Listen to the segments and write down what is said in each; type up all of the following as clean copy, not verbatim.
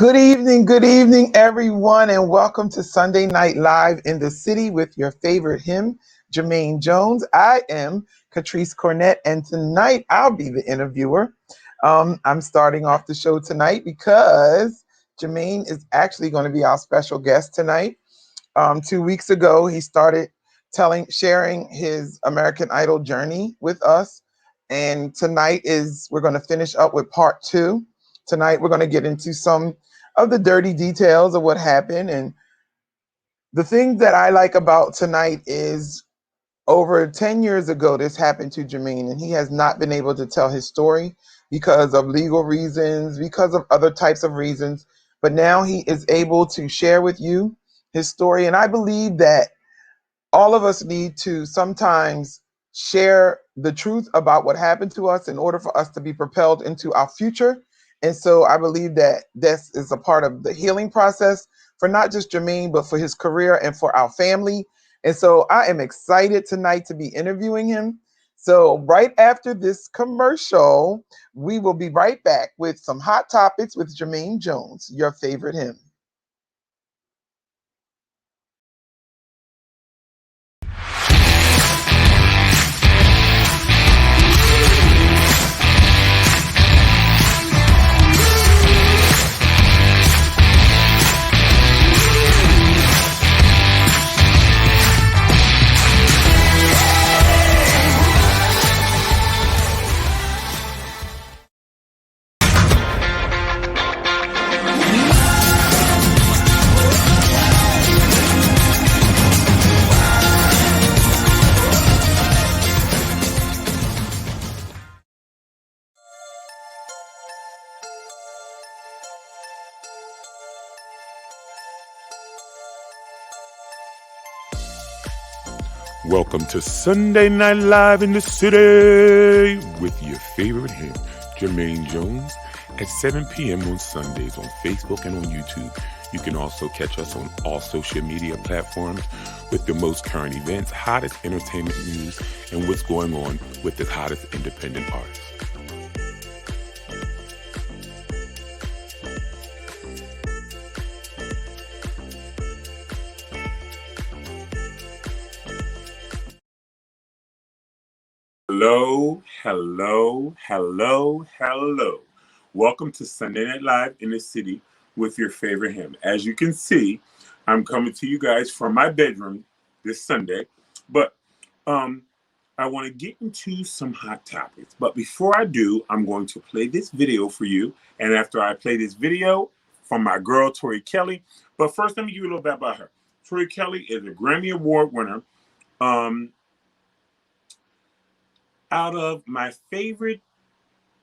Good evening, everyone, and welcome to Sunday Night Live in the City with your favorite Him Jermaine Jones. I am Catrice Cornett, and tonight I'll be the interviewer. I'm starting off the show tonight because Jermaine is actually going to be our special guest tonight. 2 weeks ago, he started sharing his American Idol journey with us, and we're going to finish up with part two. Tonight, we're going to get into some of the dirty details of what happened. And the thing that I like about tonight is over 10 years ago, this happened to Jermaine, and he has not been able to tell his story because of legal reasons, because of other types of reasons. But now he is able to share with you his story. And I believe that all of us need to sometimes share the truth about what happened to us in order for us to be propelled into our future. And so I believe that this is a part of the healing process for not just Jermaine, but for his career and for our family. And so I am excited tonight to be interviewing him. So right after this commercial, we will be right back with some hot topics with Jermaine Jones, your favorite hymn. Welcome to Sunday Night Live in the City with your favorite him, Jermaine Jones, at 7 p.m. on Sundays on Facebook and on YouTube. You can also catch us on all social media platforms with the most current events, hottest entertainment news, and what's going on with the hottest independent artists. Hello. Welcome to Sunday Night Live in the City with your favorite him. As you can see, I'm coming to you guys from my bedroom this Sunday, but I want to get into some hot topics. But before I do, I'm going to play this video for you. And after I play this video from my girl, Tori Kelly. But first, let me give you a little bit about her. Tori Kelly is a Grammy Award winner. Out of my favorite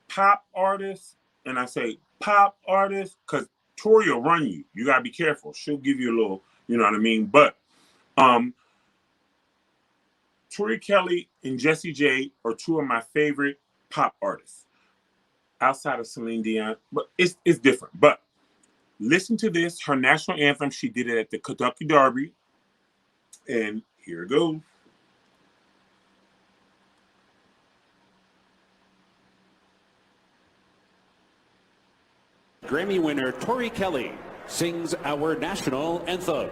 pop artists, and I say pop artists because Tori will run you. You gotta be careful. She'll give you a little, you know what I mean? But Tori Kelly and Jessie J are two of my favorite pop artists outside of Celine Dion, but it's different. But listen to this, her national anthem. She did it at the Kentucky Derby, and here it goes. Grammy winner Tori Kelly sings our national anthem.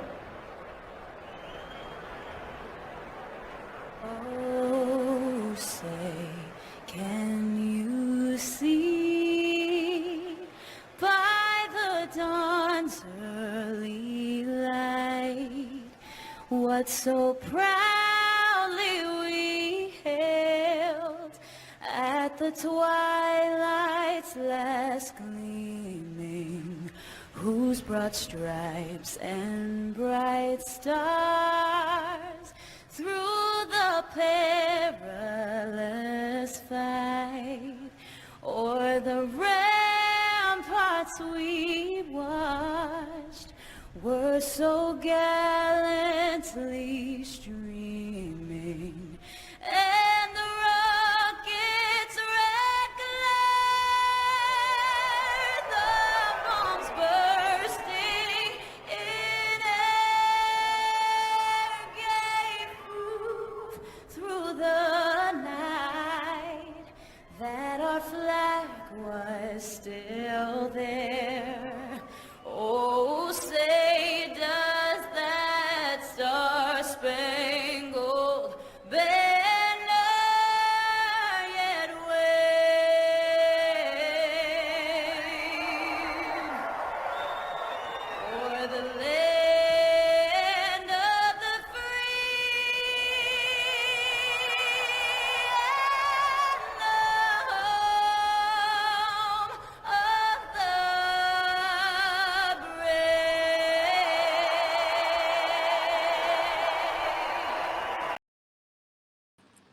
Oh, say, can you see by the dawn's early light what so proudly we hailed at the twilight's last gleaming, whose broad stripes and bright stars through the perilous fight o'er the ramparts we watched were so gallantly streaming, and the rocket's red glare, the bombs bursting in air, gave proof through the night that our flag was still there.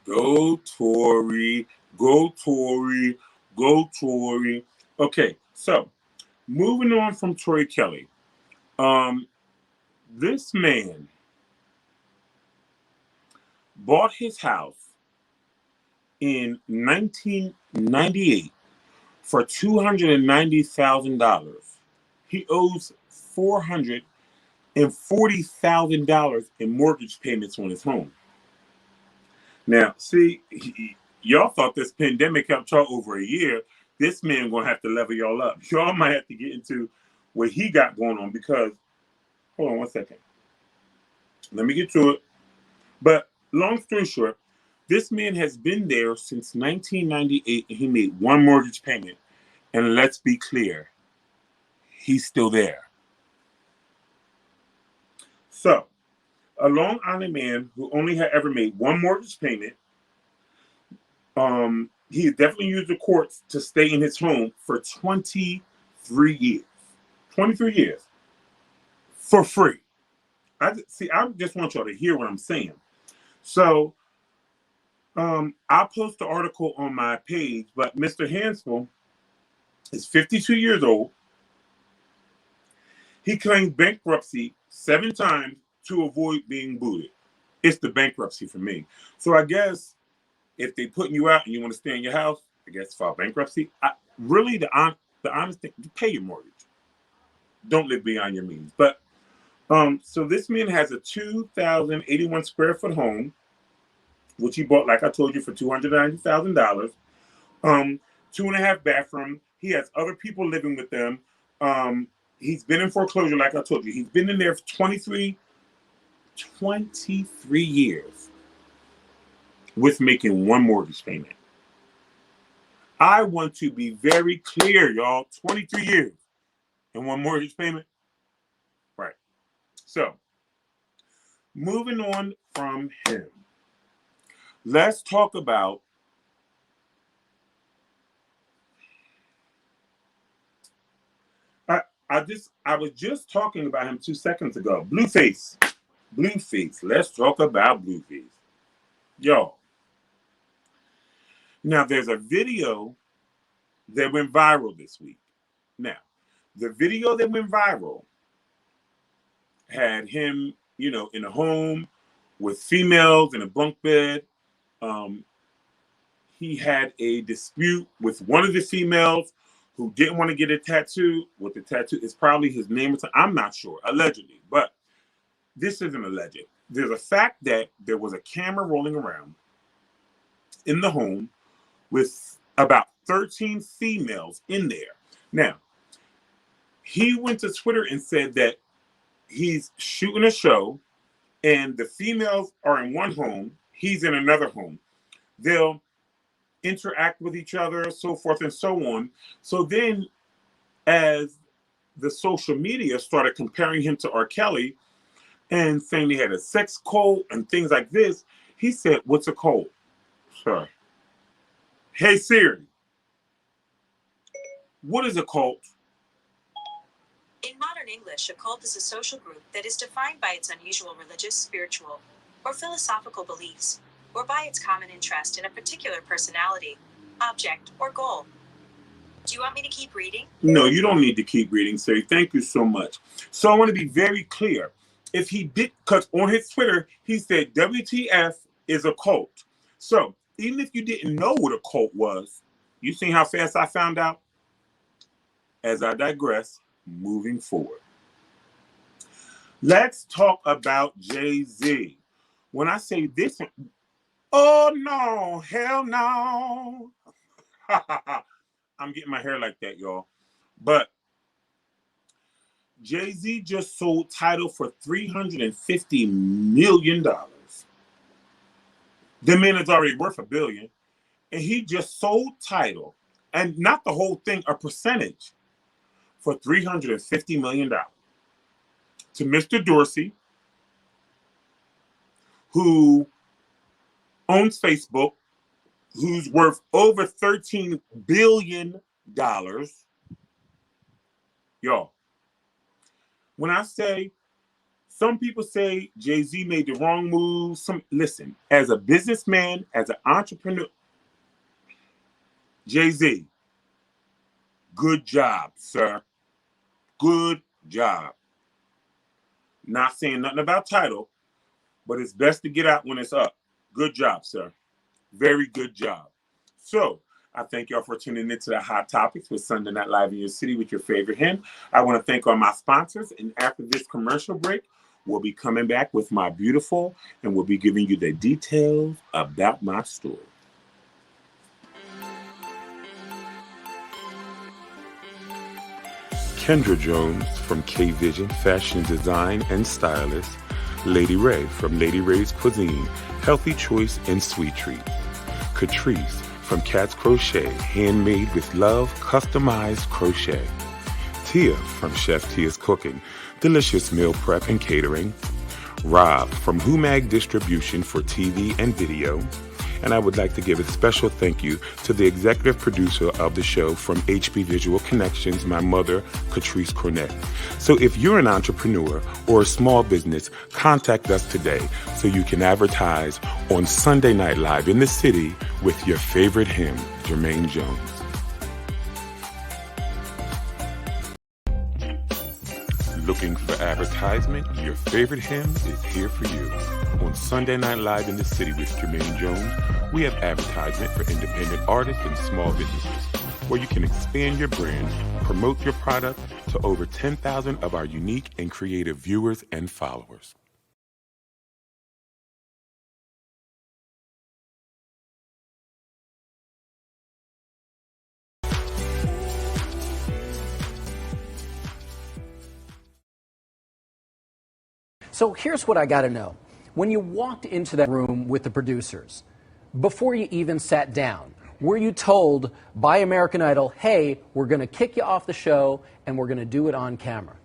Go Tory, go Tory, go Tory. Okay, so moving on from Tory Kelly. This man bought his house in 1998 for $290,000. He owes $440,000 in mortgage payments on his home. Now, see, y'all thought this pandemic helped y'all over a year. This man gonna have to level y'all up. Y'all might have to get into what he got going on because, hold on one second. Let me get to it. But long story short, this man has been there since 1998 and he made one mortgage payment. And let's be clear, he's still there. So, a Long Island man who only had ever made one mortgage payment, he definitely used the courts to stay in his home for 23 years. 23 years. For free. I just want y'all to hear what I'm saying. So, I'll post the article on my page, but Mr. Hansel is 52 years old. He claimed bankruptcy 7 times to avoid being booted. It's the bankruptcy for me. So I guess if they putting you out and you want to stay in your house, I guess file bankruptcy. Really, the honest thing, pay your mortgage. Don't live beyond your means. But so this man has a 2,081 square foot home, which he bought, like I told you, for $290,000. 2.5 bathroom. He has other people living with them. He's been in foreclosure, like I told you. He's been in there for 23 years with making one mortgage payment. I want to be very clear, y'all. 23 years and one mortgage payment. Right. So, moving on from him, let's talk about I was just talking about him 2 seconds ago. Blueface. Let's talk about Blueface. Yo. Now, there's a video that went viral this week. Now, the video that went viral had him, in a home with females in a bunk bed. He had a dispute with one of the females who didn't want to get a tattoo. What the tattoo is probably his name. I'm not sure, allegedly. But this isn't alleged. There's a fact that there was a camera rolling around in the home with about 13 females in there. Now, he went to Twitter and said that he's shooting a show and the females are in one home, he's in another home. They'll interact with each other, so forth and so on. So then, as the social media started comparing him to R. Kelly and saying they had a sex cult and things like this, he said, "What's a cult?" Sorry. Hey Siri, what is a cult? In modern English, a cult is a social group that is defined by its unusual religious, spiritual, or philosophical beliefs, or by its common interest in a particular personality, object, or goal. Do you want me to keep reading? No, you don't need to keep reading, Siri. Thank you so much. So I want to be very clear. If he did, because on his Twitter, he said WTF is a cult. So even if you didn't know what a cult was, you seen how fast I found out? As I digress, moving forward. Let's talk about Jay-Z. When I say this, oh no, hell no. I'm getting my hair like that, y'all. But Jay-Z just sold Tidal for $350 million. The man is already worth $1 billion. And he just sold Tidal, and not the whole thing, a percentage, for $350 million to Mr. Dorsey, who owns Facebook, who's worth over $13 billion. Y'all, when I say Some people say Jay-Z made the wrong move. Listen, as a businessman, as an entrepreneur, Jay-Z, good job, sir. Good job. Not saying nothing about title, but it's best to get out when it's up. Good job, sir. Very good job. So I thank y'all for tuning into the Hot Topics with Sunday Night Live in your city with your favorite hymn. I want to thank all my sponsors. And after this commercial break, we'll be coming back with my beautiful, and we'll be giving you the details about my story. Kendra Jones from K Vision Fashion Design and Stylist. Lady Ray from Lady Ray's Cuisine, Healthy Choice and Sweet Treat. Catrice from Cat's Crochet, handmade with love, customized crochet. Tia from Chef Tia's Cooking, delicious meal prep and catering. Rob from Humag Distribution for TV and video. And I would like to give a special thank you to the executive producer of the show from HB Visual Connections, my mother, Catrice Cornett. So if you're an entrepreneur or a small business, contact us today so you can advertise on Sunday Night Live in the city with your favorite him, Jermaine Jones. Looking for advertisement? Your favorite hymn is here for you. On Sunday Night Live in the City with Jermaine Jones, we have advertisement for independent artists and small businesses, where you can expand your brand, promote your product to over 10,000 of our unique and creative viewers and followers. So here's what I got to know. When you walked into that room with the producers, before you even sat down, were you told by American Idol, hey, we're going to kick you off the show and we're going to do it on camera?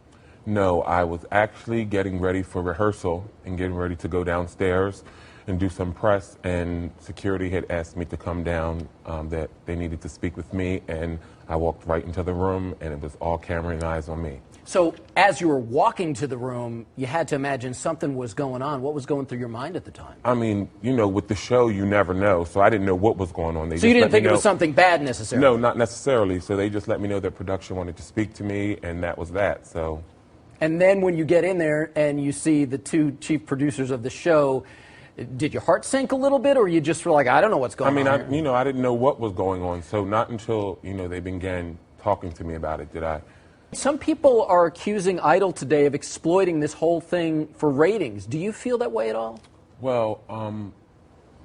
No, I was actually getting ready for rehearsal and getting ready to go downstairs and do some press, and security had asked me to come down, that they needed to speak with me, and I walked right into the room and it was all camera and eyes on me. So as you were walking to the room, you had to imagine something was going on. What was going through your mind at the time? I mean, you know, with the show, you never know, so I didn't know what was going on. So you didn't think it was something bad necessarily? No, not necessarily. So they just let me know that production wanted to speak to me, and that was that. So. And then when you get in there and you see the two chief producers of the show, did your heart sink a little bit, or you just were like, I don't know what's going on? I mean, I didn't know what was going on, so not until, they began talking to me about it did I. Some people are accusing Idol today of exploiting this whole thing for ratings. Do you feel that way at all? Well,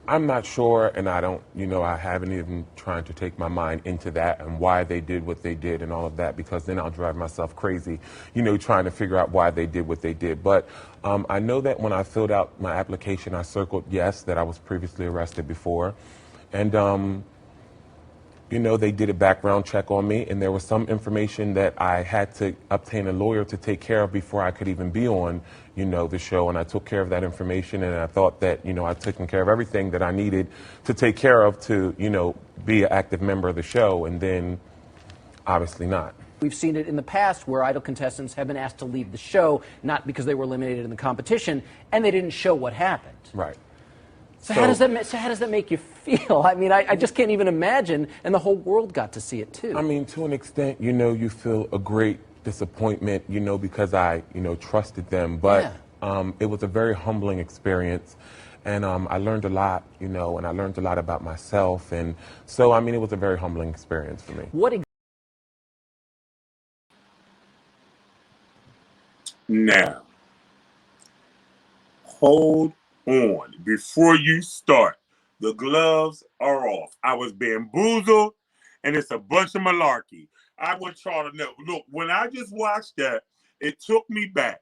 I'm not sure, and I don't, I haven't even tried to take my mind into that and why they did what they did and all of that, because then I'll drive myself crazy, trying to figure out why they did what they did. But I know that when I filled out my application, I circled yes, that I was previously arrested before. And, they did a background check on me, and there was some information that I had to obtain a lawyer to take care of before I could even be on, the show. And I took care of that information, and I thought that, I'd taken care of everything that I needed to take care of to, be an active member of the show, and then obviously not. We've seen it in the past where Idol contestants have been asked to leave the show, not because they were eliminated in the competition, and they didn't show what happened. Right. So how does that make you feel? I mean, I just can't even imagine, and the whole world got to see it too. I mean, to an extent, you feel a great disappointment, because I, trusted them. But it was a very humbling experience, and I learned a lot, and I learned a lot about myself, and so I mean, it was a very humbling experience for me. Now, hold on before you start. The gloves are off. I was bamboozled, and it's a bunch of malarkey. I want y'all to know. Look, when I just watched that, it took me back.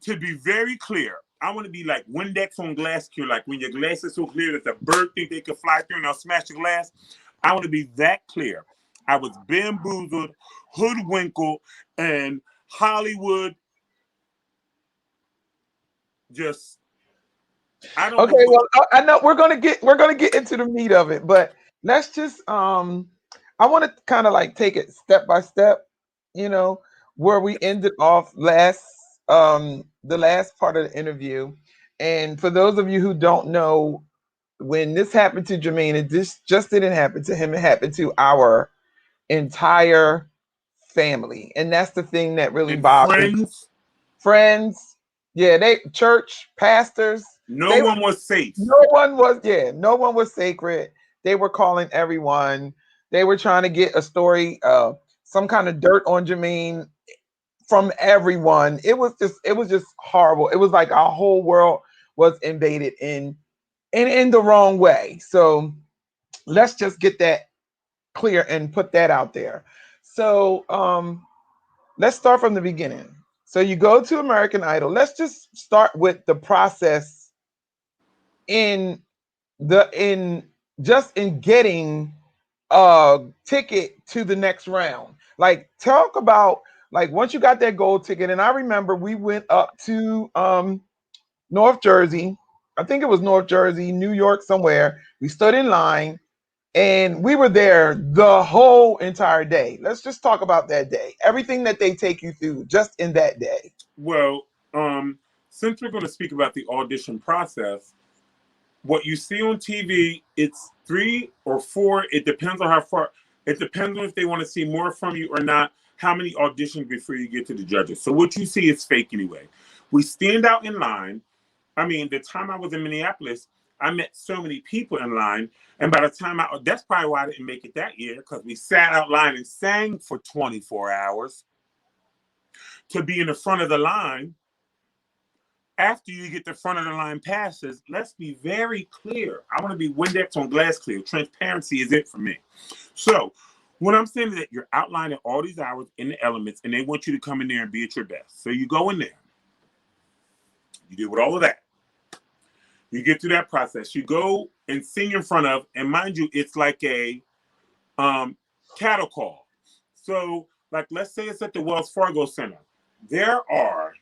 To be very clear, I want to be like Windex on glass cure, like when your glass is so clear that the bird think they can fly through and they'll smash the glass. I want to be that clear. I was bamboozled, hoodwinkled, and Hollywood just. I don't Okay, know. well, I know we're gonna get into the meat of it, but let's just I want to kind of like take it step by step, where we ended off last the last part of the interview. And for those of you who don't know, when this happened to Jermaine, it just didn't happen to him. It happened to our entire family. And that's the thing that really And bothers friends. Yeah, they church pastors. no They one was safe. no one was sacred. They were calling everyone. They were trying to get a story, some kind of dirt on Jermaine from everyone. It was just horrible. It was like our whole world was invaded in the wrong way. So let's just get that clear and put that out there. So let's start from the beginning. So you go to American Idol. Let's just start with the process in in just in getting a ticket to the next round. Like talk about like once you got that gold ticket, and I remember we went up to North Jersey. I think it was North Jersey, New York, somewhere. We stood in line and we were there the whole entire day. Let's just talk about that day. Everything that they take you through just in that day. Well, since we're going to speak about the audition process, what you see on TV, it's 3 or 4. It depends on how far. It depends on if they want to see more from you or not. How many auditions before you get to the judges? So what you see is fake anyway. We stand out in line. I mean, the time I was in Minneapolis, I met so many people in line, and by the time that's probably why I didn't make it that year, because we sat out line and sang for 24 hours to be in the front of the line. After you get the front of the line passes, let's be very clear. I want to be Windex on glass clear. Transparency is it for me. So when I'm saying that you're outlining all these hours in the elements and they want you to come in there and be at your best. So you go in there. You deal with all of that. You get through that process. You go and sing in front of, and mind you, it's like a cattle call. So like, let's say it's at the Wells Fargo Center. There are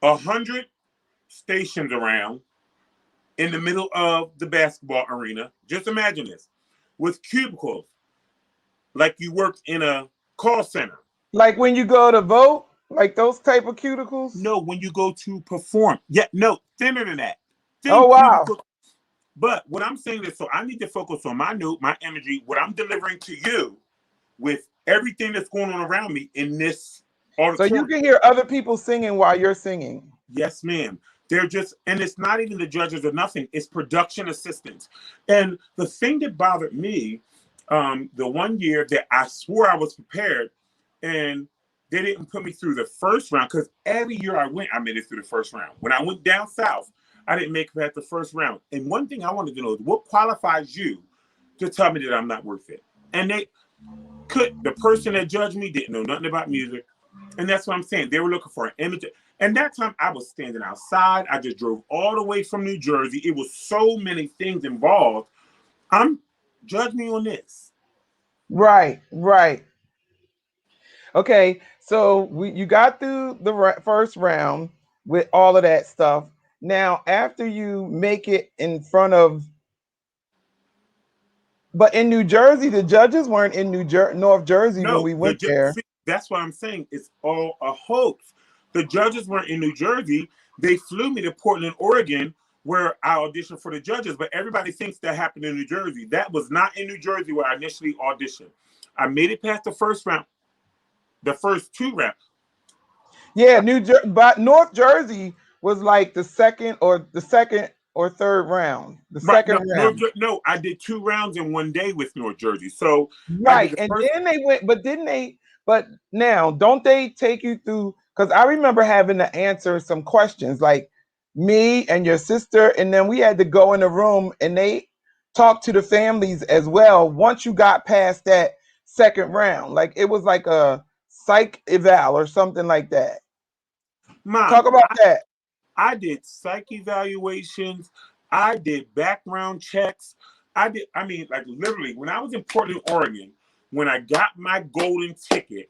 100 stations around in the middle of the basketball arena. Just imagine this, with cubicles, like you worked in a call center. Like when you go to vote, like those type of cuticles. No, when you go to perform. Yeah, no, thinner than that. Thin Oh wow. cubicle. But what I'm saying is, so I need to focus on my note, my energy, what I'm delivering to you with everything that's going on around me in this So you auditorium. can hear other people singing while you're singing. Yes, ma'am. They're just, and it's not even the judges or nothing. It's production assistants. And the thing that bothered me, the one year that I swore I was prepared, and they didn't put me through the first round, because every year I went, I made it through the first round. When I went down south, I didn't make it past the first round. And one thing I wanted to know is what qualifies you to tell me that I'm not worth it? And the person that judged me didn't know nothing about music. And that's what I'm saying. They were looking for an image. And that time I was standing outside. I just drove all the way from New Jersey. It was so many things involved. Judge me on this. Right, right. Okay, so you got through the first round with all of that stuff. Now, after you make it in front of, but in New Jersey, the judges weren't in North Jersey when No, we went there. that's what I'm saying. It's all a hoax. The judges weren't in New Jersey. They flew me to Portland, Oregon, where I auditioned for the judges. But everybody thinks that happened in New Jersey. That was not in New Jersey where I initially auditioned. I made it past the first round, the first 2 rounds. Yeah, but North Jersey was like the second or third round. The Right. second round. No, I did 2 rounds in one day with North Jersey. So I did Right. the And first. then they went, but didn't they? But now, don't they take you through? Because I remember having to answer some questions like me and your sister, and then we had to go in the room and they talked to the families as well once you got past that second round. Like it was like a psych eval or something like that. Mom, Talk about that. I did psych evaluations. I did background checks. I mean, like literally, when I was in Portland, Oregon, when I got my golden ticket,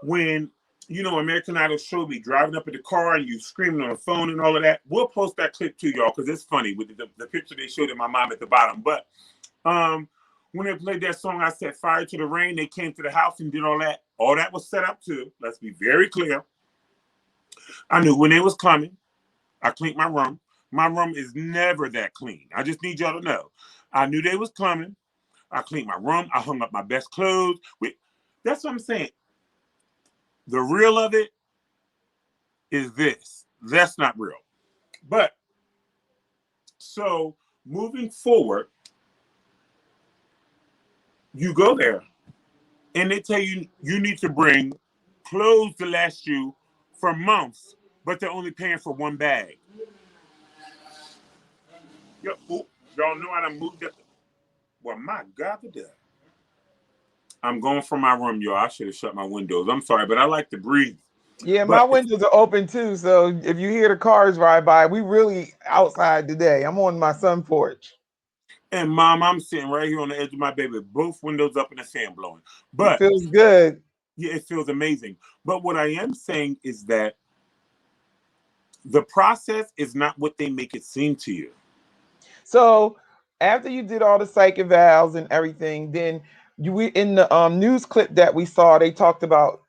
when, American Idol showed me driving up in the car and you screaming on the phone and all of that. We'll post that clip to y'all because it's funny with the picture they showed of my mom at the bottom. But when they played that song, I Set Fire to the Rain, they came to the house and did all that. All that was set up too. Let's be very clear. I knew when they was coming. I cleaned my room. My room is never that clean. I just need y'all to know. I knew they was coming. I cleaned my room. I hung up my best clothes. That's what I'm saying. The real of it is this. That's not real. But so moving forward, you go there and they tell you you need to bring clothes to last you for months, but they're only paying for one bag. Y'all know I done moved up. Well, my God, the devil. I'm going from my room, y'all. I should have shut my windows. I'm sorry, but I like to breathe. Yeah, my But windows are open too. So if you hear the cars ride by, we really outside today. I'm on my sun porch. and Mom, I'm sitting right here on the edge of my bed with both windows up and the fan blowing. It But feels good. yeah, it feels amazing. But what I am saying is that the process is not what they make it seem to you. So after you did all the psych evals and everything, then we in the news clip that we saw, you talked about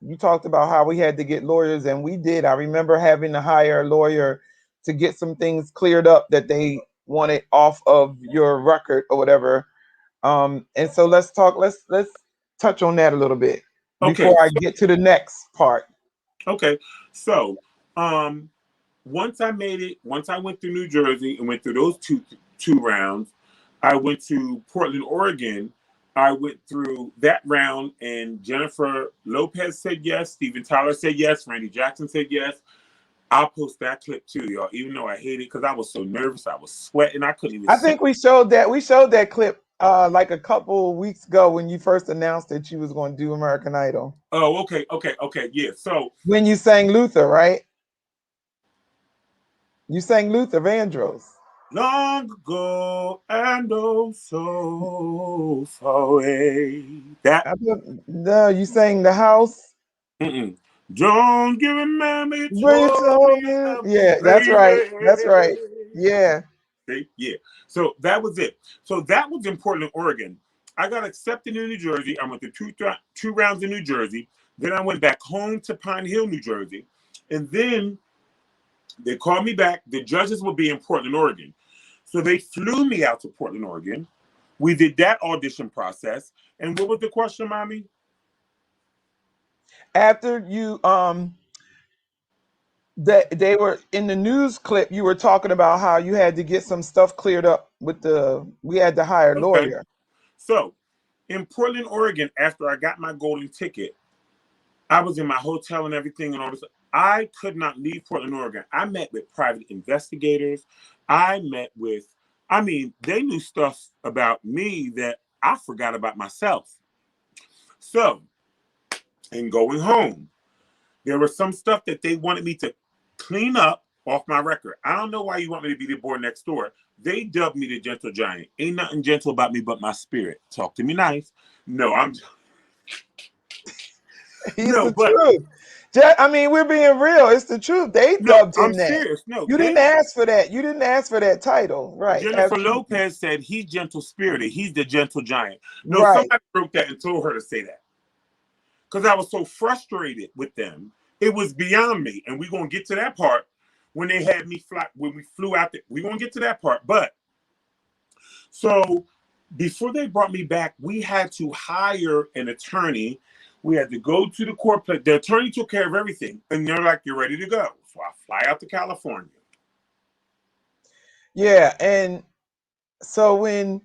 how we had to get lawyers, and we did. I remember having to hire a lawyer to get some things cleared up that they wanted off of your record or whatever. And so let's touch on that a little bit Okay, before I get to the next part. okay. So, once I made it, once I went through New Jersey and went through those two rounds, I went to Portland, Oregon. I went through that round, and Jennifer Lopez said yes. Steven Tyler said yes. Randy Jackson said yes. I'll post that clip too, y'all. Even though I hate it because I was so nervous, I was sweating. I couldn't even I sit. think we showed that clip like a couple weeks ago when you first announced that you was going to do American Idol. Oh, okay. Yeah. So When you sang Luther, right? You sang Luther Vandross. long ago and oh so far away. That. No, you sang The House. Mm-mm. Don't give a man me But you told me told you me, love me, yeah, that's right. That's right. baby. Yeah. See? Yeah. So that was it. So that was in Portland, Oregon. I got accepted in New Jersey. I went to two rounds in New Jersey. Then I went back home to Pine Hill, New Jersey. And then they called me back. The judges would be in Portland, Oregon. So they flew me out to Portland, Oregon. We did that audition process. And what was the question, Mommy? After you that they were in the news clip, you were talking about how you had to get some stuff cleared up with we had to hire a Okay. lawyer. So in Portland, Oregon, after I got my golden ticket, I was in my hotel and everything and all this. I could not leave Portland, Oregon. I met with private investigators. They knew stuff about me that I forgot about myself. So, in going home, there was some stuff that they wanted me to clean up off my record. I don't know why you want me to be the boy next door. They dubbed me the gentle giant. Ain't nothing gentle about me but my spirit. Talk to me nice. No, It's no, the but truth. I mean, we're being real. It's the truth. They no, dubbed I'm him that. serious. No, You didn't ask for that. You didn't ask for that title. Right. Jennifer Absolutely. Lopez said he's gentle spirited. He's the gentle giant. No, Right. somebody wrote that and told her to say that. Because I was so frustrated with them. It was beyond me. And we're going to get to that part when they had me fly, when we flew out there. We're going to get to that part. But so before they brought me back, we had to hire an attorney. We had to go to the court. The attorney took care of everything. And they're like, you're ready to go. So I fly out to California. Yeah. And so I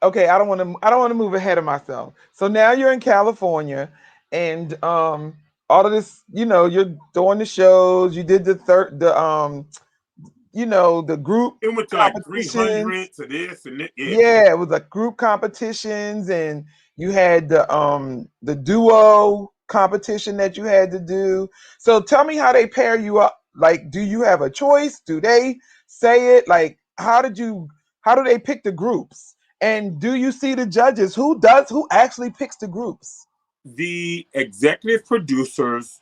don't want to move ahead of myself. So now you're in California, and all of this, you're doing the shows. You did the group It went to like competitions. 300 to this and that. Yeah. Yeah, it was like group competitions, and you had the duo competition that you had to do. So tell me how they pair you up. Like, do you have a choice? Do they say it? Like, how do they pick the groups? And do you see the judges? Who actually picks the groups? The executive producers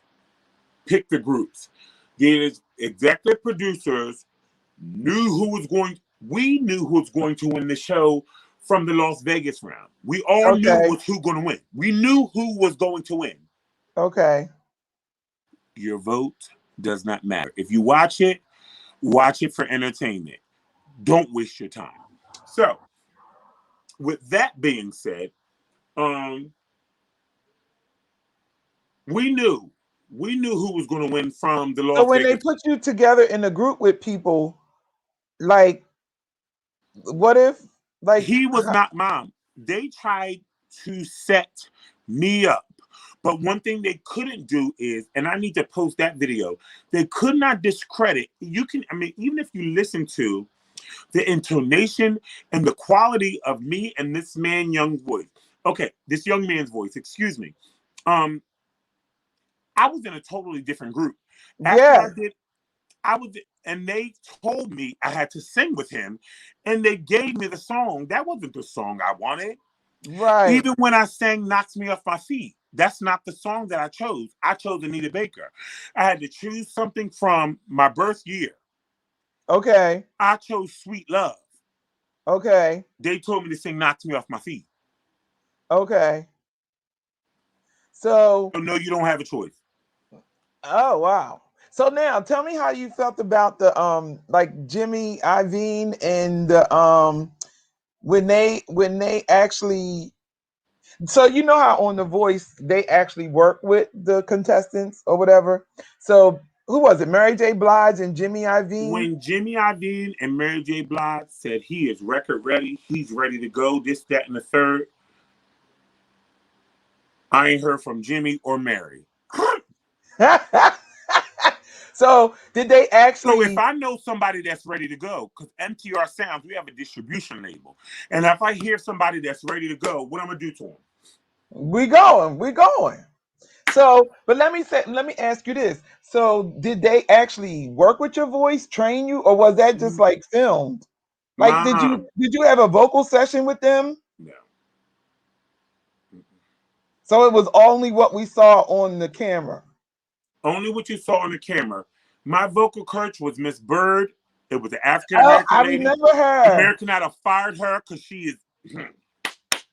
pick the groups. The executive producers knew who was going. We knew who was going to win the show from the Las Vegas round. We all knew Okay. was who going to win. We knew who was going to win. Okay. Your vote does not matter. If you watch it for entertainment. Don't waste your time. So, with that being said, we knew who was going to win from the So Las when they Vegas. put you together in a group with people, like, what if, like, He was not mom. They tried to set me up. But one thing they couldn't do is, and I need to post that video, they could not discredit. You can, I mean, even if you listen to the intonation and the quality of me and this young voice. Okay, this young man's voice, excuse me. I was in a totally different group. After yeah, and they told me I had to sing with him, and they gave me the song. That wasn't the song I wanted. right. Even when I sang Knocks Me Off My Feet, that's not the song that I chose. I chose Anita Baker. I had to choose something from my birth year. Okay. I chose Sweet Love. Okay. They told me to sing Knocks Me Off My Feet. Okay. So, So no, you don't have a choice. oh wow. So now tell me how you felt about the like Jimmy Iovine and the when they actually, so you know how on The Voice they actually work with the contestants or whatever. So who was it? Mary J. Blige and Jimmy Iovine? When Jimmy Iovine and Mary J. Blige said he is record ready, he's ready to go, this, that, and the third, I ain't heard from Jimmy or Mary. So did they So if actually, I know somebody that's ready to go, because MTR Sounds, we have a distribution label, and if I hear somebody that's ready to go, what I'm gonna do to them? we going. So, but let me ask you this. So, did they actually work with your voice, train you, or was that just like filmed? Like, Mom, did you have a vocal session with them? no. So it was only what we saw on the camera. Only what you saw on the camera. My vocal coach was Miss Bird. It was an African Oh, American I lady. remember her. American Idol fired her because she is.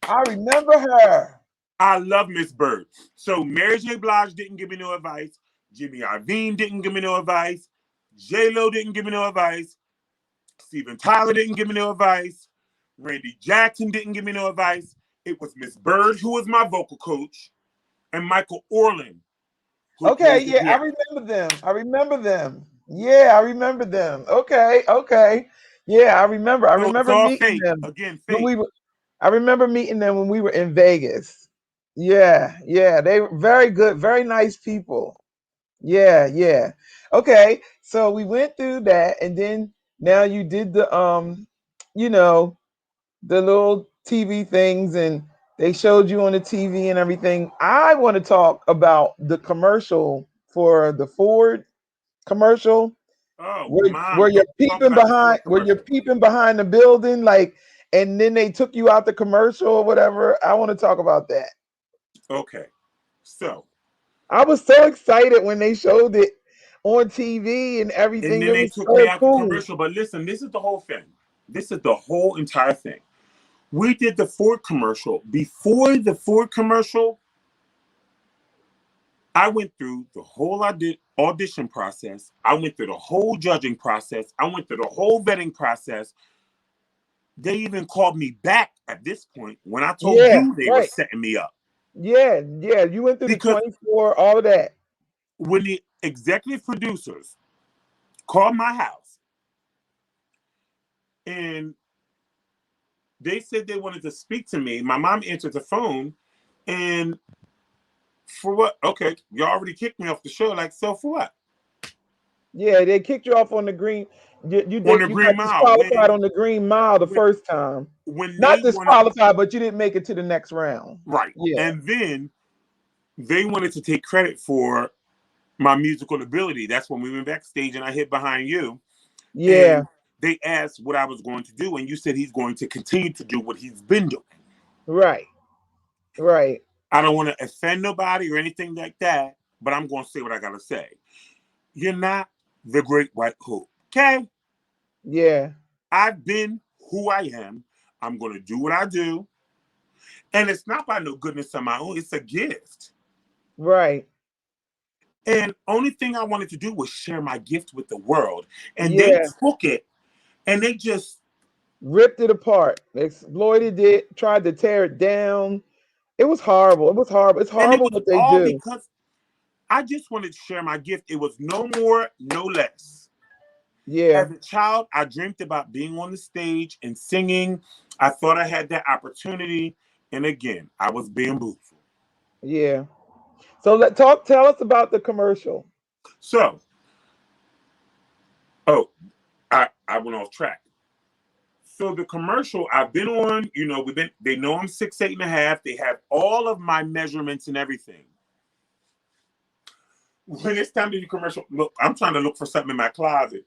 I remember her. I love Miss Bird. So Mary J. Blige didn't give me no advice. Jimmy Iovine didn't give me no advice. J Lo didn't give me no advice. Steven Tyler didn't give me no advice. Randy Jackson didn't give me no advice. It was Miss Bird who was my vocal coach, and Michael Orland who Okay, plays the yeah, I piano. remember them. I remember them. Yeah, I remember them. Okay, okay. Yeah, I remember. I So it's remember all meeting fake. them Again, when fake. I remember meeting them when we were in Vegas. Yeah, yeah. They were very good, very nice people. Yeah, yeah. Okay, so we went through that, and then now you did the you know, the little TV things, and they showed you on the TV and everything. I want to talk about the commercial for the Ford commercial Oh, where Mom, don't talk about the Ford you're commercial. peeping behind the building, like, and then they took you out the commercial or whatever. I want to talk about that. Okay. So, I was so excited when they showed it on TV and and everything. then It they was took me so out the cool. commercial. But listen, this is the whole thing. This is the whole entire thing. We did the Ford commercial. Before the Ford commercial, I went through the whole audition process. I went through the whole judging process. I went through the whole vetting process. They even called me back at this point when I told Yeah, you they were right. setting me up. Yeah, yeah. You went through the Because 24, all of that. when the executive producers called my house and they said they wanted to speak to me, my mom answered the phone. And for what? Okay, you already kicked me off the show. Like, so for what? Yeah, they kicked you off on the green. On the You got Green Mile, disqualified on the green mile the when first time. when Not they wanted, disqualified, but you didn't make it to the next round. right. Yeah, And then they wanted to take credit for my musical ability. That's when we went backstage and I hid behind you. yeah, And they asked what I was going to do. And you said he's going to continue to do what he's been doing. right, right. I don't want to offend nobody or anything like that, but I'm going to say what I got to say. You're not the great white hope. Okay? Yeah, I've been who I am. I'm going to do what I do. And it's not by no goodness of my own. It's a gift. Right. And only thing I wanted to do was share my gift with the world. And they Yeah. took it and they just... Ripped it apart, exploited it, tried to tear it down. It was horrible. It was horrible. It's And it horrible was what they all do. because I just wanted to share my gift. It was no more, no less. Yeah. As a child, I dreamed about being on the stage and singing. I thought I had that opportunity. And again, I was bamboozled. Yeah. So tell us about the commercial. So, oh, I went off track. So the commercial I've been on, they know I'm 6'8.5". They have all of my measurements and everything. When it's time to do commercial, look, I'm trying to look for something in my closet.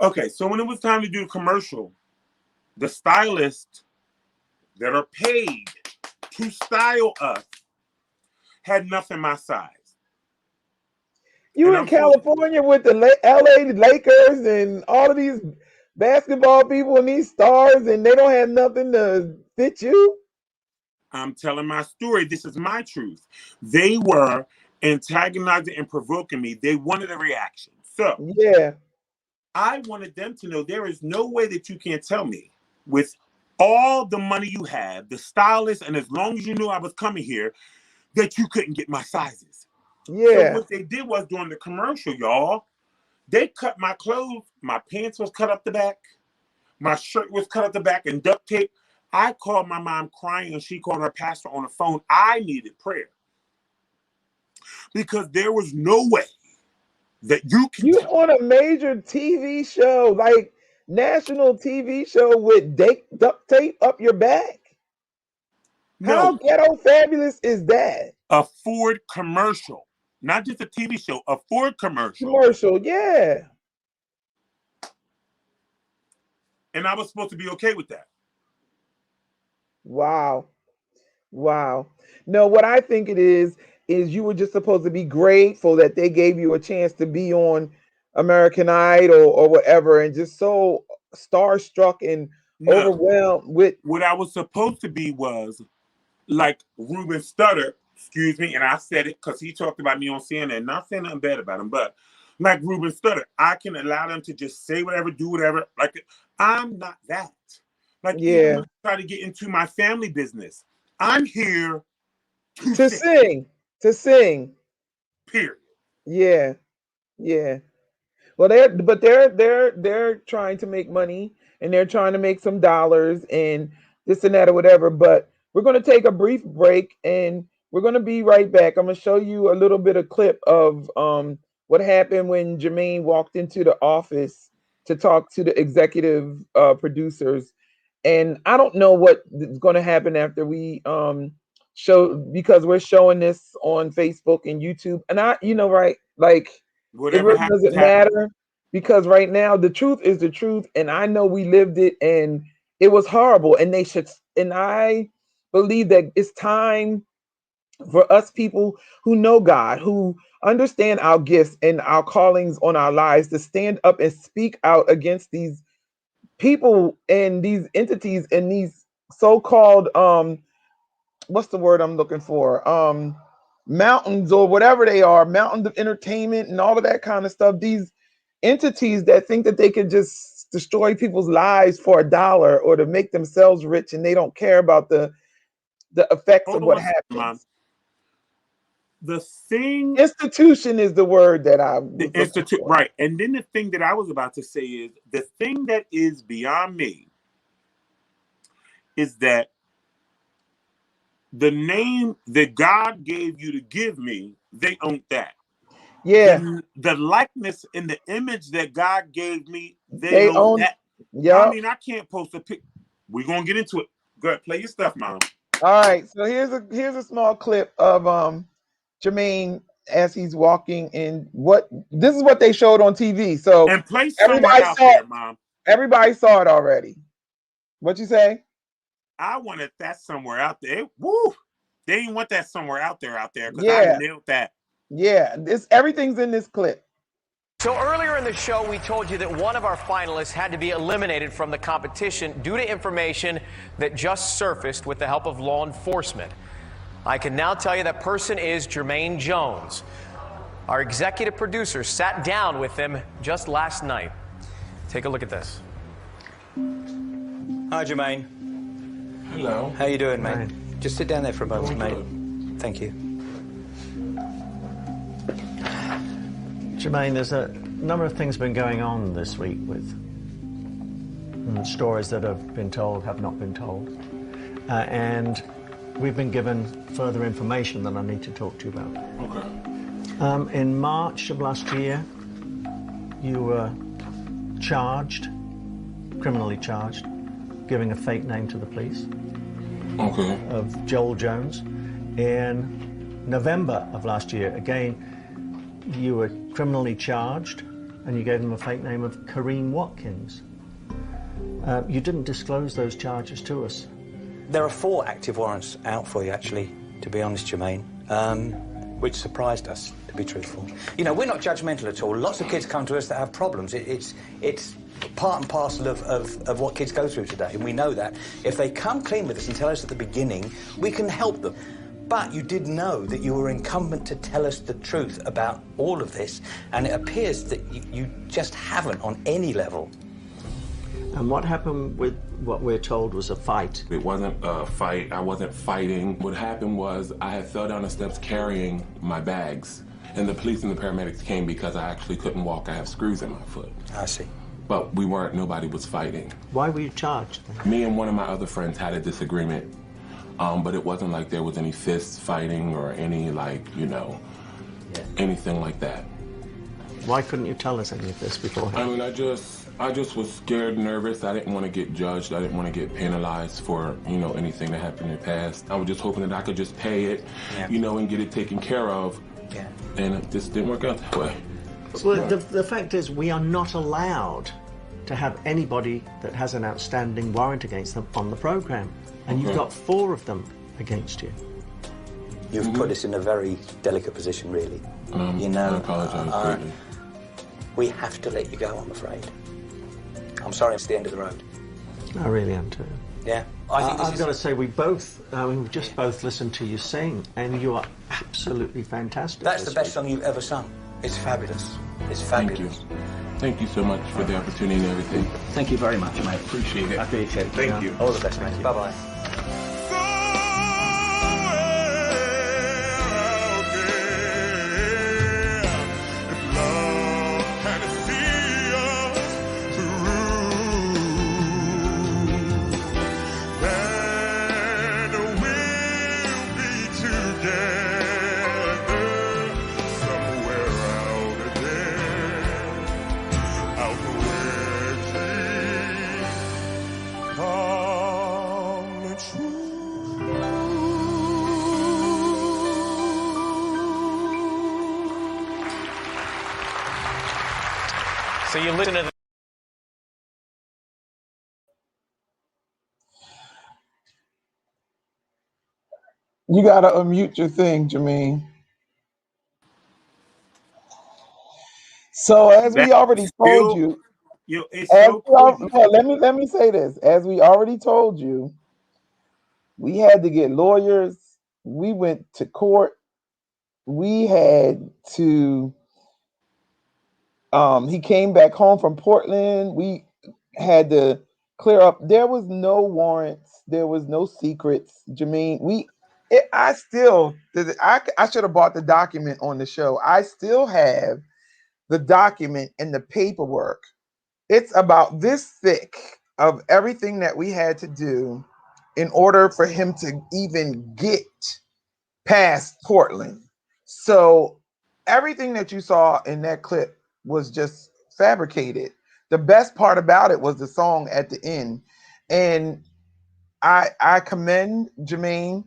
Okay, so when it was time to do the commercial, the stylists that are paid to style us had nothing my size. You And in I'm supposed California with the LA Lakers and all of these basketball people and these stars, and they don't have nothing to fit you? I'm telling my story. This is my truth. They were antagonizing and provoking me. They wanted a reaction. So Yeah. I wanted them to know there is no way that you can't tell me, with all the money you have, the stylist, and as long as you knew I was coming here, that you couldn't get my sizes. So Yeah. what they did was, during the commercial, y'all, they cut my clothes. My pants was cut up the back. My shirt was cut up the back and duct tape. I called my mom crying, and she called her pastor on the phone. I needed prayer because there was no way that you can You tell. on a major TV show, like national TV show with duct tape up your back? How No, ghetto fabulous is that? a Ford commercial, not just a TV show, a Ford commercial. Commercial, yeah. And I was supposed to be okay with that. Wow. Wow. No, what I think it is you were just supposed to be grateful that they gave you a chance to be on American Idol or whatever, and just so starstruck and No, overwhelmed with. what I was supposed to be was like Ruben Studdard, excuse me, and I said it because he talked about me on CNN, not saying nothing bad about him, but like Ruben Studdard, I can allow them to just say whatever, do whatever. Like, I'm not that. Like, even Yeah. when I try to get into my family business, I'm here to To sing, sing. To sing. period. Yeah. Yeah. Well, they're trying to make money, and they're trying to make some dollars and this and that or whatever. But we're going to take a brief break, and we're going to be right back. I'm going to show you a little bit of clip of what happened when Jermaine walked into the office to talk to the executive producers, and I don't know what is going to happen after we show, because we're showing this on Facebook and YouTube, and right, like, it Whatever really happens, doesn't happens. matter, because right now the truth is the truth, and I know we lived it, and it was horrible, and I believe that it's time for us people who know God, who understand our gifts and our callings on our lives, to stand up and speak out against these people and these entities and these so-called what's the word I'm looking for? Mountains, or whatever they are, mountains of entertainment and all of that kind of stuff. These entities that think that they can just destroy people's lives for a dollar or to make themselves rich, and they don't care about the effects Hold of on what one second, Mom. happens. The thing, Institution is the word that I the was looking institute, for. right. And then the thing that I was about to say is, the thing that is beyond me is that the name that God gave you to give me, they own that. Yeah, The likeness and the image that God gave me, they they own own. that. I Yep. mean, I can't post a pic. We're gonna get into it. Go ahead, play your stuff, Mom. All right. So here's a small clip of Jermaine as he's walking in. What this is what they showed on TV. So And play somewhere everybody out saw there, Mom. everybody saw it already. What you say? I wanted that somewhere out there. Woo! They didn't want that somewhere out there, because I Yeah, nailed that. yeah. This everything's in this clip. So earlier in the show, we told you that one of our finalists had to be eliminated from the competition due to information that just surfaced with the help of law enforcement. I can now tell you that person is Jermaine Jones. Our executive producer sat down with him just last night. Take a look at this. Hi, Jermaine. Hello. How you doing, mate? Hi. Just sit down there for a moment, mate. Thank you. Jermaine, there's a number of things been going on this week with stories that have been told, have not been told. And we've been given further information that I need to talk to you about. Okay. In March of last year, you were charged, criminally charged, giving a fake name to the police. Okay. Of Joel Jones. In November of last year, again, you were criminally charged and you gave them a fake name of Kareem Watkins. You didn't disclose those charges to us. There are 4 active warrants out for you, actually, to be honest, Jermaine, which surprised us, to be truthful. You know, we're not judgmental at all. Lots of kids come to us that have problems. It's part and parcel of what kids go through today, and we know that. If they come clean with us and tell us at the beginning, we can help them. But you did know that you were incumbent to tell us the truth about all of this, and it appears that you just haven't on any level. And what happened with what we're told was a fight? It wasn't a fight. I wasn't fighting. What happened was I had fell down the steps carrying my bags, and the police and the paramedics came because I actually couldn't walk. I have screws in my foot. I see. But nobody was fighting. Why were you charged then? Me and one of my other friends had a disagreement, but it wasn't like there was any fist fighting or any, anything like that. Why couldn't you tell us any of this beforehand? I mean, I just was scared, nervous. I didn't want to get judged. I didn't want to get penalized for, anything that happened in the past. I was just hoping that I could just pay it, and get it taken care of. Yeah. And it just didn't work out that way. Well, the fact is we are not allowed to have anybody that has an outstanding warrant against them on the program. And you've got 4 of them against you. You've put us in a very delicate position, really. I apologize greatly. We have to let you go, I'm afraid. I'm sorry, it's the end of the road. I really am too. Yeah. I've got to say, we've just both listened to you sing, and you are absolutely fantastic. That's the best song you've ever sung. It's fabulous. It's fabulous. Thank you so much for the opportunity and everything. Thank you very much, mate. Appreciate it. I appreciate it. Thank you. All the best, mate. Bye-bye. So you listen to the You gotta unmute your thing, Jermaine. So as we already told you, it's so crazy. let me say this. As we already told you, we had to get lawyers. We went to court. We had to. He came back home from Portland. We had to clear up. There was no warrants. There was no secrets. Jermaine, I should have bought the document on the show. I still have the document and the paperwork. It's about this thick of everything that we had to do in order for him to even get past Portland. So everything that you saw in that clip was just fabricated. The best part about it was the song at the end. And I commend Jermaine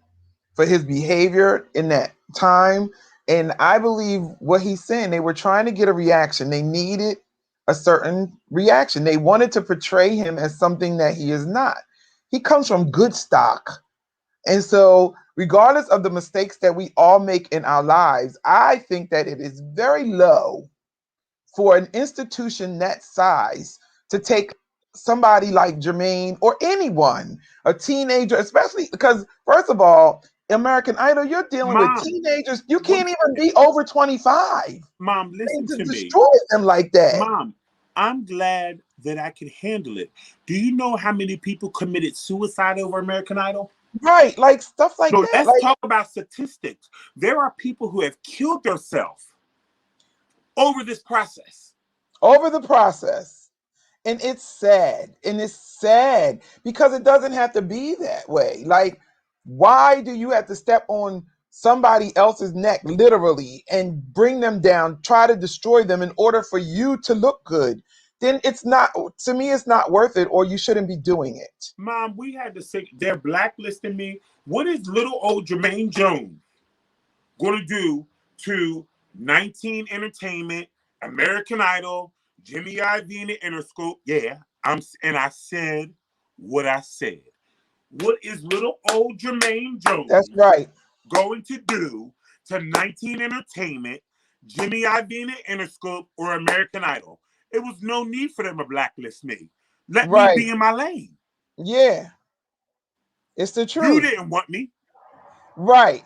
for his behavior in that time. And I believe what he's saying, they were trying to get a reaction. They needed a certain reaction. They wanted to portray him as something that he is not. He comes from good stock. And so regardless of the mistakes that we all make in our lives, I think that it is very low for an institution that size to take somebody like Jermaine or anyone, a teenager, especially because, first of all, American Idol, you're dealing with Mom, teenagers. You what? can't even be over 25. Mom, And listen to to me. destroy them like that. Mom, I'm glad that I can handle it. Do you know how many people committed suicide over American Idol? Right, like stuff like So that. let's Like talk about statistics. There are people who have killed themselves over this process. over the process. And it's sad. And it's sad because it doesn't have to be that way. Like, why do you have to step on somebody else's neck literally and bring them down, try to destroy them in order for you to look good? Then it's not, to me, it's not worth it, or you shouldn't be doing it. Mom, we had to say they're blacklisting me. What is little old Jermaine Jones going to do to 19 Entertainment, American Idol, Jimmy IV and the Interscope? Yeah, and I said what I said. What is little old Jermaine Jones That's right. going to do to 19 Entertainment, Jimmy IV and the Interscope, or American Idol? It was no need for them to blacklist me. Let me Right. be in my lane. Yeah. It's the You truth. didn't want me. Right.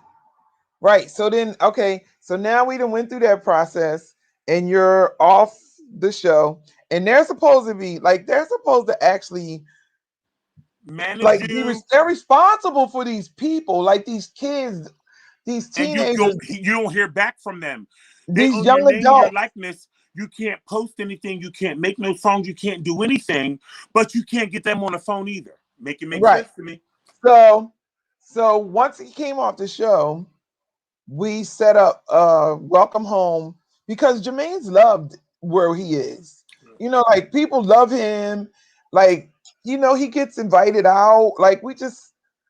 Right. So then, okay. So now we done went through that process and you're off the show. And they're supposed to be like, they're supposed to actually Manage like you, they're responsible for these people, like these kids, these and teenagers, you don't hear back from them. They these own your young name, your adults. likeness. You can't post anything. You can't make no songs. You can't do anything. But you can't get them on the phone either. Make it make Right. sense to me. So once he came off the show, we set up welcome home because Jermaine's loved where he is. You know, like people love him. Like, you know, he gets invited out. Like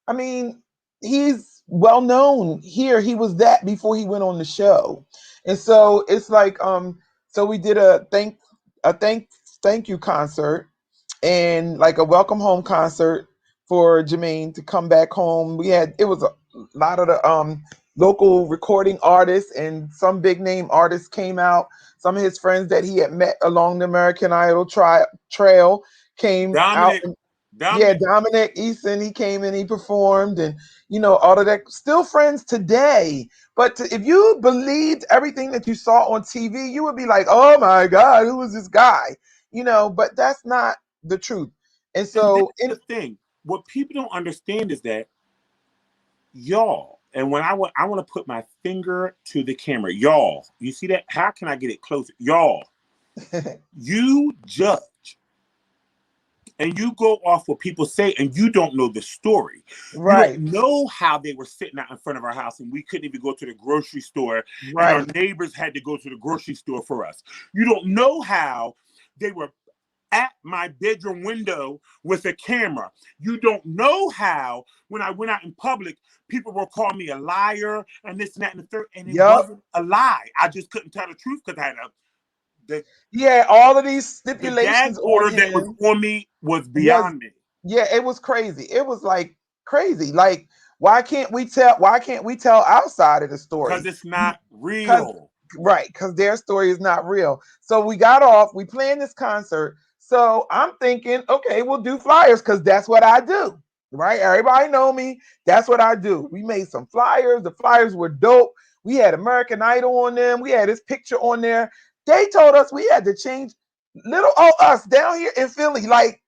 I mean, he's well known here. He was that before he went on the show. And so it's like, so we did a thank you concert and like a welcome home concert for Jermaine to come back home. It was a lot of the local recording artists and some big name artists came out. Some of his friends that he had met along the American Idol trail came out. Dominic, Yeah, Dominic, Dominic Eason, he came and he performed, and you know all of that. Still friends today, but if you believed everything that you saw on TV, you would be like, "Oh my God, who is this guy?" You know, but that's not the truth. And and this so, is the thing. What people don't understand is that y'all, and when I want to put my finger to the camera, y'all. You see that? How can I get it closer? Y'all, you judge. And you go off what people say, and you don't know the story. You don't right, know how they were sitting out in front of our house, and we couldn't even go to the grocery store, and our right, neighbors had to go to the grocery store for us. You don't know how they were at my bedroom window with a camera. You don't know how, when I went out in public, people were calling me a liar and this and that and the third, and it yup, wasn't a lie. I just couldn't tell the truth because I had the yeah. All of these the gag stipulations on order that was him on me was was, beyond me. yeah, it was crazy. It was like crazy. Like, why can't we tell our side of the Because story? it's not Because real. right, because their story is not real. So we got off, we planned this concert. So I'm thinking, okay, we'll do flyers because that's what I do. Right? Everybody know me. That's what I do. We made some flyers. The flyers were dope. We had American Idol on them. We had his picture on there. They told us we had to change little old us down here in Philly. Like,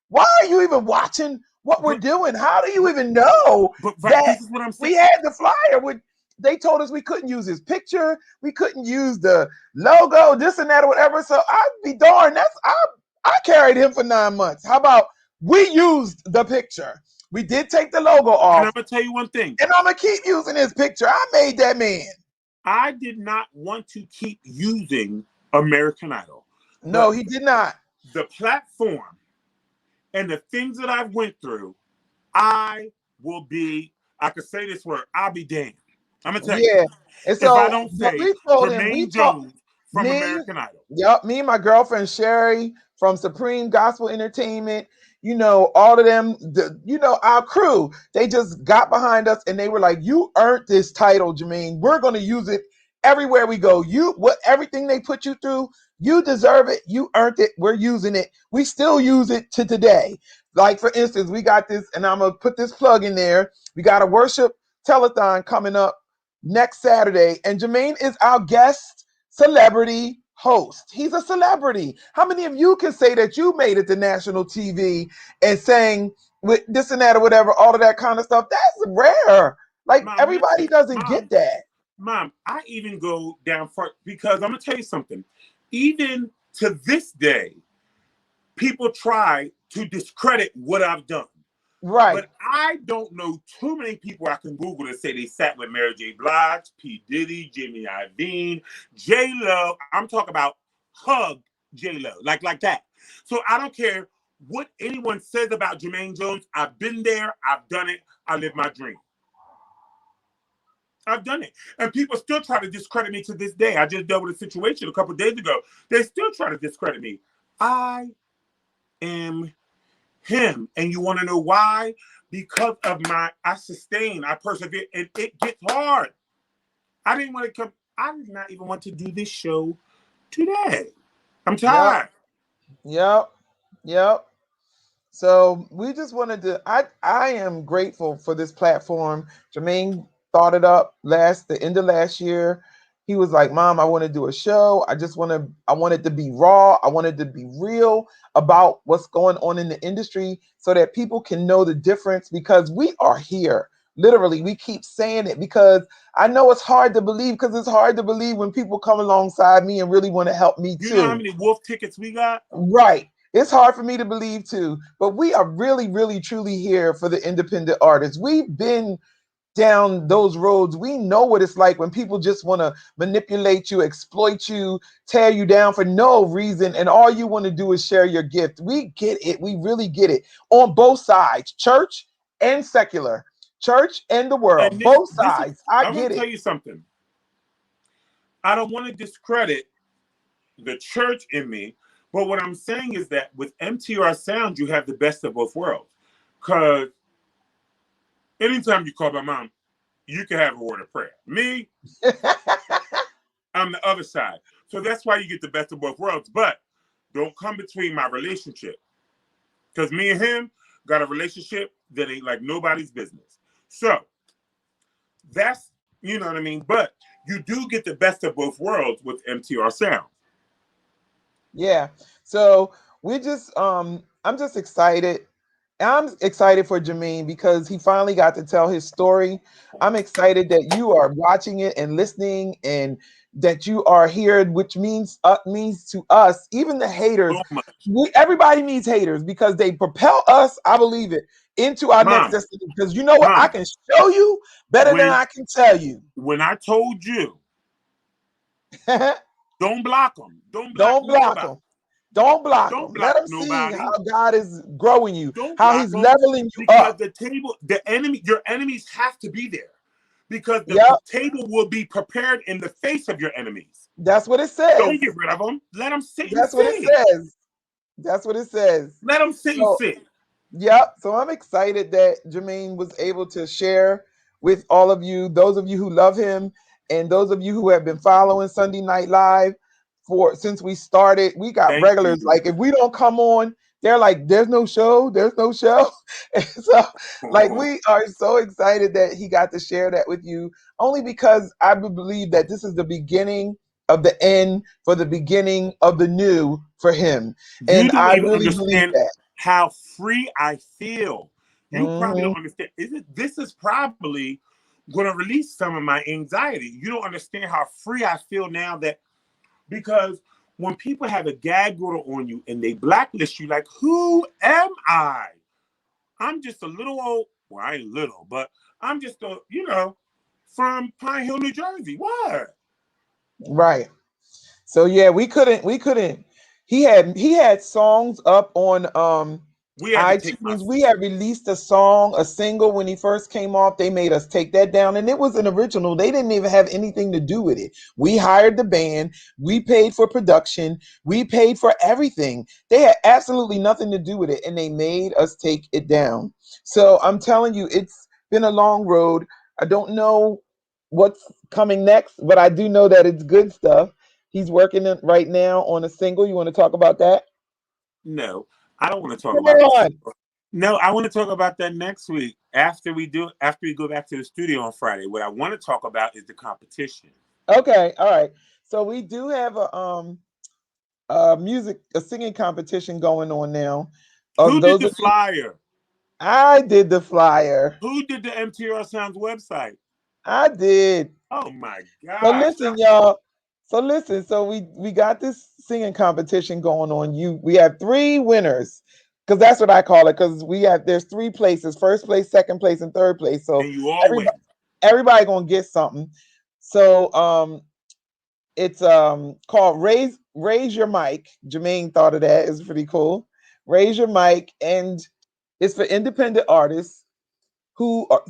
why are you even watching what we're But doing? How do you but even know but right, that this is what I'm saying. we had the flyer with? They told us we couldn't use his picture, we couldn't use the logo, this and that or whatever. So I'd be darned. I carried him for 9 months. How about we used the picture? We did take the logo And I'm off, gonna tell you one thing. and I'm gonna keep using his picture. I made that man. I did not want to keep using American Idol, No, but he did not. the platform and the things that I've went through, I will be. I could say this word. I'll be damned. I'm gonna tell you. Yeah. And If I so don't what say we told him, we Jermaine talked Jones from me, American Idol. yep, me and my girlfriend Sherry from Supreme Gospel Entertainment, you know, all of them, our crew, they just got behind us and they were like, "You earned this title, Jermaine. We're gonna use it everywhere we go. Everything they put you through, You deserve it. You earned it. We're using it. We still use it to today. Like, for instance, we got this, and I'm going to put this plug in there. We got a worship telethon coming up next Saturday, and Jermaine is our guest celebrity host. He's a celebrity. How many of you can say that you made it to national TV and sang with this and that or whatever, all of that kind of stuff? That's rare. Like, Mom, everybody listen, doesn't get that. Mom, I even go down far because I'm gonna tell you something. Even to this day, people try to discredit what I've done. Right. But I don't know too many people I can Google to say they sat with Mary J. Blige, P. Diddy, Jimmy Iovine, J. Lo. I'm talking about hug J. Lo, like that. So I don't care what anyone says about Jermaine Jones. I've been there. I've done it. I live my dream. I've done it. And people still try to discredit me to this day. I just dealt with a situation a couple of days ago. They still try to discredit me. I am him. And you want to know why? Because of I persevere, and it gets hard. I did not even want to do this show today. I'm tired. Yep. So we just wanted to, I am grateful for this platform. Jermaine thought it up the end of last year. He was like, Mom, I want to do a show. I want it to be raw. I want it to be real about what's going on in the industry so that people can know the difference, because we are here. Literally, we keep saying it because I know it's hard to believe, because it's hard to believe when people come alongside me and really want to help me too. You know how many wolf tickets we got? Right. It's hard for me to believe too, but we are really, really, truly here for the independent artists. We've been down those roads. We know what it's like when people just want to manipulate you, exploit you, tear you down for no reason, and all you want to do is share your gift. We get it. We really get it on both sides, church and secular, church and the world, And both this is, sides. I I'm going get to tell it. you something. I don't want to discredit the church in me, but what I'm saying is that with MTR Sound, you have the best of both worlds. Because anytime you call my mom, you can have a word of prayer. Me, I'm the other side. So that's why you get the best of both worlds. But don't come between my relationship. Because me and him got a relationship that ain't like nobody's business. So that's, you know what I mean? But you do get the best of both worlds with MTR Sound. Yeah. So I'm just excited. I'm excited for Jermaine because he finally got to tell his story. I'm excited that you are watching it and listening, and that you are here, which means to us, even the haters. So much. Everybody needs haters because they propel us, I believe it, into our next Mom, destiny. Because you know what? I can show you better than I can tell you. When I told you, don't block them. Don't block Don't block nobody. them. Don't block Don't them. Let block them see nobody. how God is growing you, Don't how block he's them, leveling you because up. your enemies have to be there, because the Yep. table will be prepared in the face of your enemies. That's what it says. Don't get rid of them. Let them sit and That's what it sit. says. That's what it says. Let them sit and sit. Yep. So I'm excited that Jermaine was able to share with all of you, those of you who love him, and those of you who have been following Sunday Night Live since we started. We got Thank regulars. you. Like, if we don't come on, they're like, there's no show. There's no show. And so, like, we are so excited that he got to share that with you, only because I believe that this is the beginning of the end for the beginning of the new for him. You And don't I even really believe understand that. how free I feel. You probably Mhm. don't understand. This is probably going to release some of my anxiety. You don't understand how free I feel now, because when people have a gag order on you and they blacklist you, like, who am I? I'm just a little old, well, I ain't little, but I'm just from Pine Hill, New Jersey. What? Right. So yeah, we couldn't. He had songs up on We had to take iTunes. We had released a single when he first came off. They made us take that down, and it was an original. They didn't even have anything to do with it. We hired the band, we paid for production, we paid for everything. They had absolutely nothing to do with it, and they made us take it down. So I'm telling you, it's been a long road. I don't know what's coming next, but I do know that it's good stuff. He's working right now on a single. You want to talk about that? No, I don't want to talk Come about the on. single. No, I want to talk about that next week after we go back to the studio on Friday. What I want to talk about is the competition. Okay, all right. So we do have a singing competition going on now. Who did Those the of you, flyer? I did the flyer. Who did the MTR Sounds website? I did. Oh my So gosh. listen, y'all. So listen. So we got this singing competition going on. We have three winners because that's what I call it. Because there's three places: first place, second place, and third place. So And you all everybody win. everybody gonna get something. So it's called Raise Your Mic. Jermaine thought of that. It's pretty cool. Raise Your Mic, and it's for independent artists who are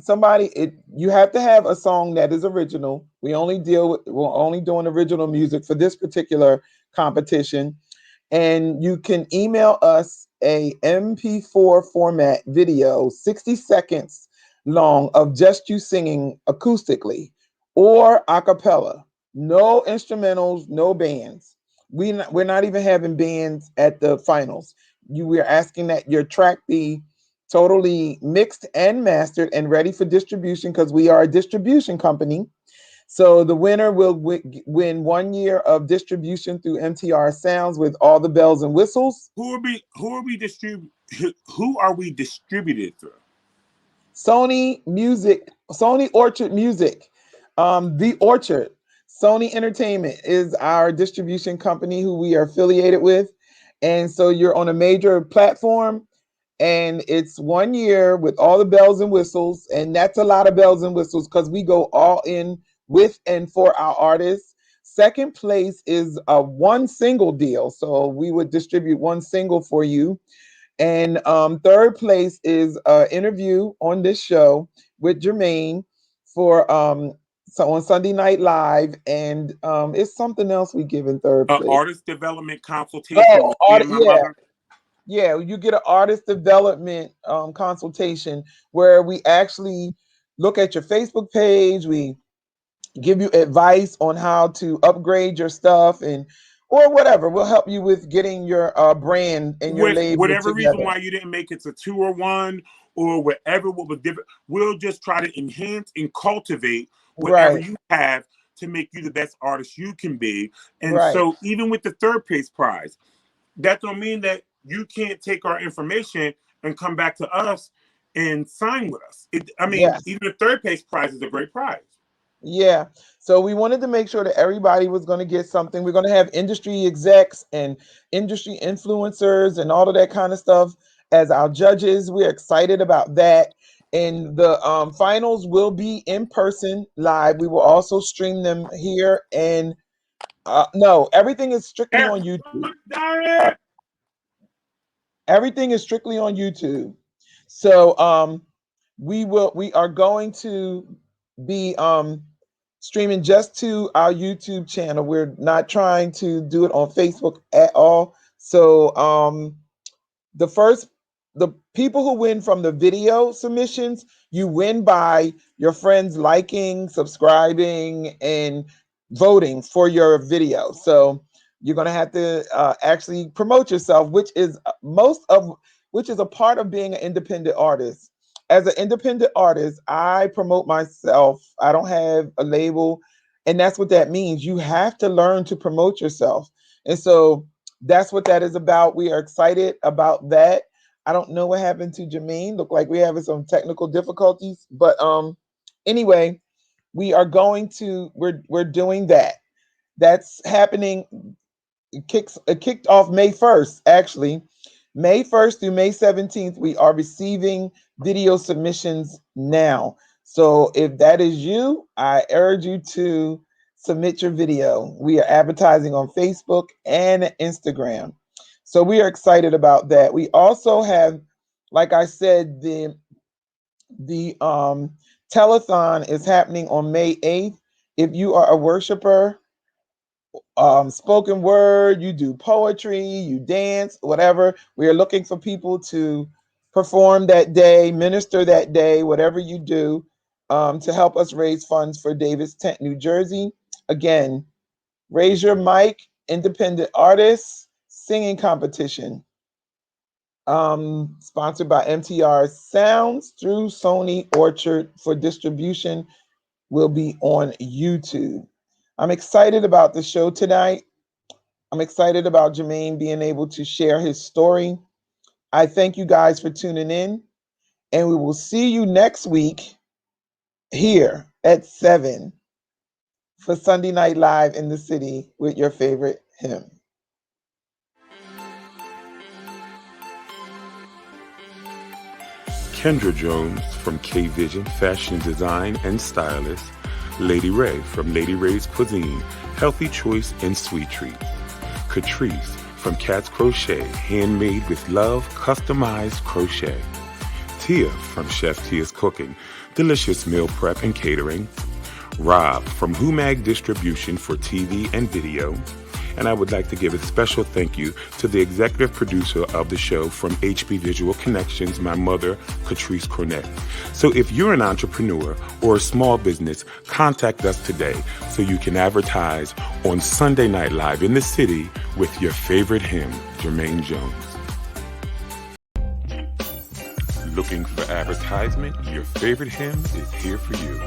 you have to have a song that is original. We're only doing original music for this particular competition, and you can email us a MP4 format video, 60 seconds long, of just you singing acoustically or a cappella. No instrumentals, no bands. We're not even having bands at the finals. We're asking that your track be totally mixed and mastered and ready for distribution because we are a distribution company. So the winner will win 1 year of distribution through MTR Sounds with all the bells and whistles. Who are we distributed through? Sony Music, Sony Orchard Music, The Orchard. Sony Entertainment is our distribution company who we are affiliated with. And so you're on a major platform and it's 1 year with all the bells and whistles. And that's a lot of bells and whistles because we go all in with and for our artists. Second place is a one single deal. So we would distribute one single for you. And third place is an interview on this show with Jermaine for on Sunday Night Live. And it's something else we give in third place. Artist development consultation with me and my Yeah. mother. Yeah, you get an artist development consultation where we actually look at your Facebook page. We give you advice on how to upgrade your stuff and or whatever. We'll help you with getting your brand and your label Whatever reason together. why you didn't make it to 2 or 1 or whatever, what was different, we'll just try to enhance and cultivate whatever Right, you have to make you the best artist you can be. And right. so even with the third place prize, that don't mean that you can't take our information and come back to us and sign with us. Yes. Even the third place prize is a great prize. Yeah. So we wanted to make sure that everybody was going to get something. We're going to have industry execs and industry influencers and all of that kind of stuff as our judges. We're excited about that. And the finals will be in person live. We will also stream them here. And no, everything is strictly on YouTube. Everything is strictly on YouTube. So we are going to be streaming just to our YouTube channel. We're not trying to do it on Facebook at all. So the first the people who win from the video submissions, you win by your friends liking, subscribing, and voting for your video. So you're going to have to actually promote yourself, which is a part of being an independent artist. As an independent artist, I promote myself. I don't have a label, and that's what that means. You have to learn to promote yourself. And so that's what that is about. We are excited about that. I don't know what happened to Jermaine. Look like we're having some technical difficulties, but anyway, we're doing that. That's happening. It kicked off May 1st, actually. May 1st through May 17th, we are receiving video submissions now. So if that is you, I urge you to submit your video. We are advertising on Facebook and Instagram. So we are excited about that. We also have, like I said, the telethon is happening on May 8th. If you are a worshiper, spoken word, you do poetry, you dance, whatever. We are looking for people to perform that day, minister that day, whatever you do, to help us raise funds for Davis Tent, New Jersey. Again, Raise Your Mic, independent artists, singing competition. Sponsored by MTR Sounds through Sony Orchard for distribution, will be on YouTube. I'm excited about the show tonight. I'm excited about Jermaine being able to share his story. I thank you guys for tuning in, and we will see you next week here at 7 for Sunday Night Live in the City with your favorite hymn. Kendra Jones from K Vision Fashion Design and Stylist. Lady Ray from Lady Ray's Cuisine, Healthy Choice and Sweet Treat. Catrice from Cat's Crochet, handmade with love, customized crochet. Tia from Chef Tia's Cooking, delicious meal prep and catering. Rob from Humag Distribution for TV and video. And I would like to give a special thank you to the executive producer of the show from HB Visual Connections, my mother, Catrice Cornett. So if you're an entrepreneur or a small business, contact us today so you can advertise on Sunday Night Live in the City with your favorite hymn, Jermaine Jones. Looking for advertisement? Your favorite hymn is here for you.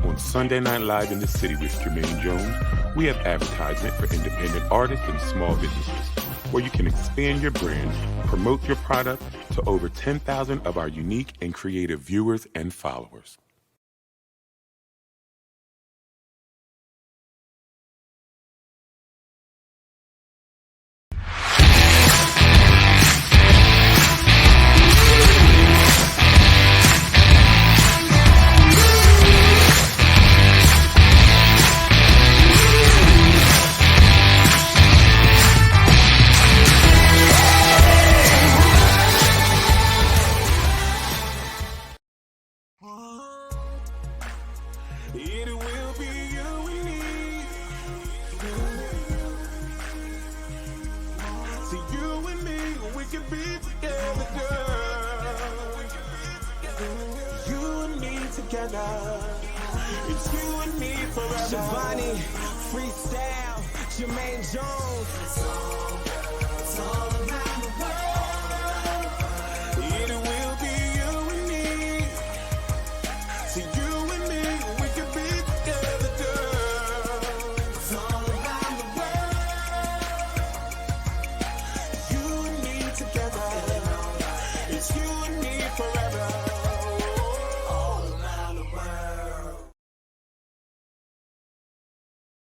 On Sunday Night Live in the City with Jermaine Jones, we have advertisement for independent artists and small businesses, where you can expand your brand, promote your product to over 10,000 of our unique and creative viewers and followers. It will be you we need. See, you and me, we can be together, girl. You and me together. It's you and me forever. Shivani, freestyle, Jermaine Jones. It's all about